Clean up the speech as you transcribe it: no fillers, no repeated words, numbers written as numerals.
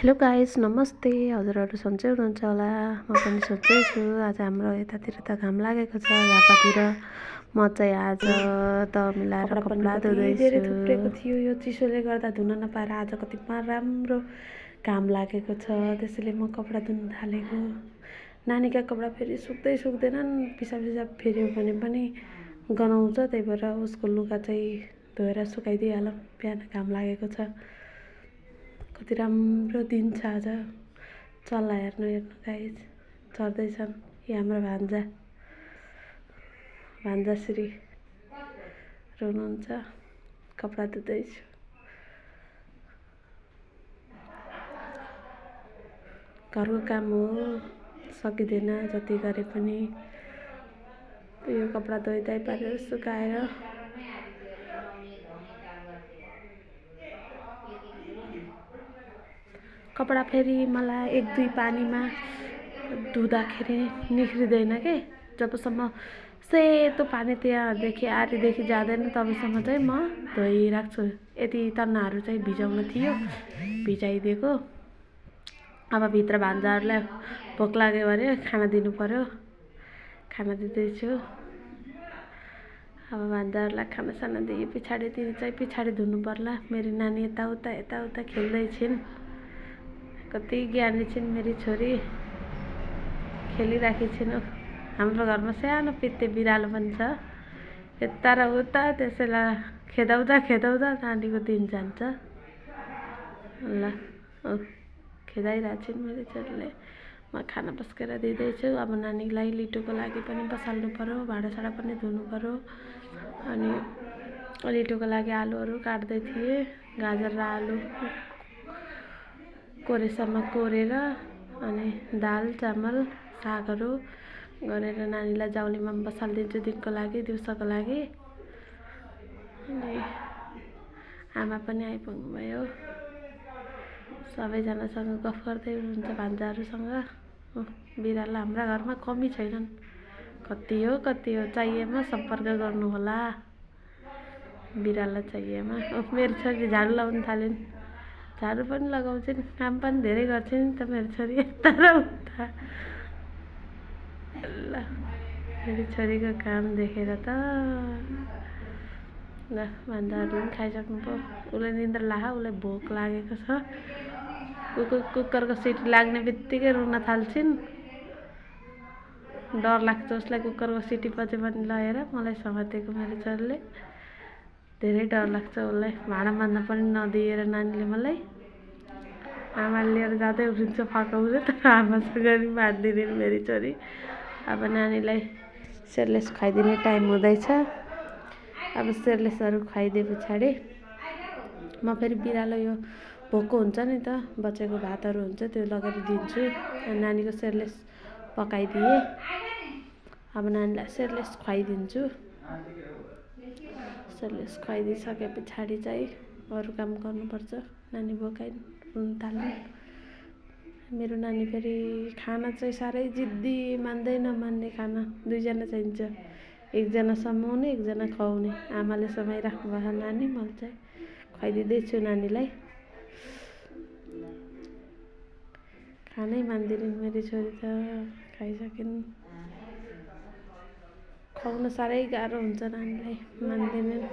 Hello guys, नमस्ते। हजुरहरू सन्चै हुनुहुन्छ होला। म पनि सन्चै छु। आज हाम्रो यतातिर त घाम लागेको छ झापातिर। म चाहिँ आज त मिलाएर कपडा धुँदैछु। धेरै थुप्रेको थियो, यो चिसोले गर्दा धुन नपाएर आज कतिमा राम्रो घाम लागेको छ। त्यसैले म कपडा धुन थालेको। नानीका कपडा फेरि सुक्दैनन्। पिसाब फेर्यो भने पनि गनाउँछ। त्यही भएर उसको लुगा चाहिँ धोएर सुकाइदिइहालौँ। बिहान घाम लागेको छ। कति राम्रो दिन छ आज। चल्ला हेर्नु गाइस, चढ्दैछन्। यो हाम्रो भान्जाश्री रुनुहुन्छ। कपडा धुँदैछु। घरको काम हो, सकिँदैन जति गरे पनि। यो कपडा धोइधाइ पारेर सुकाएर कपडा फेरि मलाई 1-2 पानीमा धुँदाखेरि निख्रिँदैन के। जबसम्म सेतो पानी त्यहाँदेखि आरीदेखि जाँदैन तबसम्म चाहिँ म धोइराख्छु। यति तन्नाहरू चाहिँ भिजाउन थियो, भिजाइदिएको। अब भित्र भान्जाहरूलाई भोक लाग्यो भने खाना दिनु पर्यो। खाना दिँदैछु। अब भान्जाहरूलाई खानासाना दिए पछाडि धुनु पर्ला। मेरो नानी यताउता खेल्दैछिन्। कति ज्ञानी छिन् मेरी छोरी, खेलिराखी छिन्। हाम्रो घरमा सानो पित्ते बिरालो पनि छ। यता र उता, त्यसैलाई खेदाउँदा नानीको दिन जान्छ। ल खेदाइरहेको छिन् मेरी छोरीले। म खाना पस्केर दिँदैछु। अब नानीलाई लिटोको लागि पनि बसाल्नु पर्यो, भाँडासाँडा पनि धुनु पर्यो। अनि लिटोको लागि आलुहरू काट्दै थिएँ। गाजर र आलु कोरेसम्म कोरेर अनि दाल चामल सागहरू गरेर नानीलाई जाउलीमा बसालिदिन्छु दिउँसोको लागि। अनि आमा पनि आइपुग्नु भयो। सबैजनासँग गफ गर्दै हुनुहुन्छ भान्जाहरूसँग। बिरालो हाम्रा घरमा कमी छैनन्। कति हो चाहिएमा सम्पर्क गर्नुहोला। बिरालो चाहिएमा। मेरो छोरी झाडु लगाउन थालिन्। झाडु पनि लगाउँछिन्, काम पनि धेरै गर्छिन् त मेरो छोरी यता र उता। ल मेरी छोरीको काम देखेर त ल भान्जाहरू पनि खाइसक्नु भयो। उसले निन्द्रा लाग्यो, उसलाई भोक लागेको छ। कुकरको सिटी लाग्ने बित्तिकै रुन थाल्छिन्। डर लाग्छ उसलाई कुकरको सिटी बज्यो भने ल हेर मलाई समातेको मेरो छोरीले। धेरै डर लाग्छ उसलाई। भाँडा माझ्न पनि नदिएर नानीले मलाई। आमाले लिएर जाँदै हुनुहुन्छ फकाउँछ, तर आमासँग नि मान्दिनँ मेरी छोरी। अब नानीलाई सेरेलेक्स खुवाइदिने टाइम हुँदैछ। अब सेरेलेक्सहरू खुवाइदिए पछाडि म फेरि बिरालो यो भोको हुन्छ नि त, बचेको भातहरू हुन्छ त्यो लगेर दिन्छु। नानीको सेरेलेक्स पकाइदिएँ। अब नानीलाई सेरेलेक्स खुवाइदिन्छु। सेरेलेक्स खुवाइदिइसके पछाडि चाहिँ अरू काम गर्नुपर्छ। नानी भोकाइ रुन थाल्नु। मेरो नानी फेरि खाना चाहिँ साह्रै जिद्दी, नमान्ने खाना। 2 जना चाहिन्छ। एकजना समाउने, एकजना खुवाउने। आमाले समाइराख्नु भएको नानी, मैले चाहिँ खुवाइदिँदैछु नानीलाई। खानै मान्दिनँ मेरी छोरी त। खाइसकिन्। खुवाउन साह्रै गाह्रो हुन्छ नानीलाई, मान्दिनन्।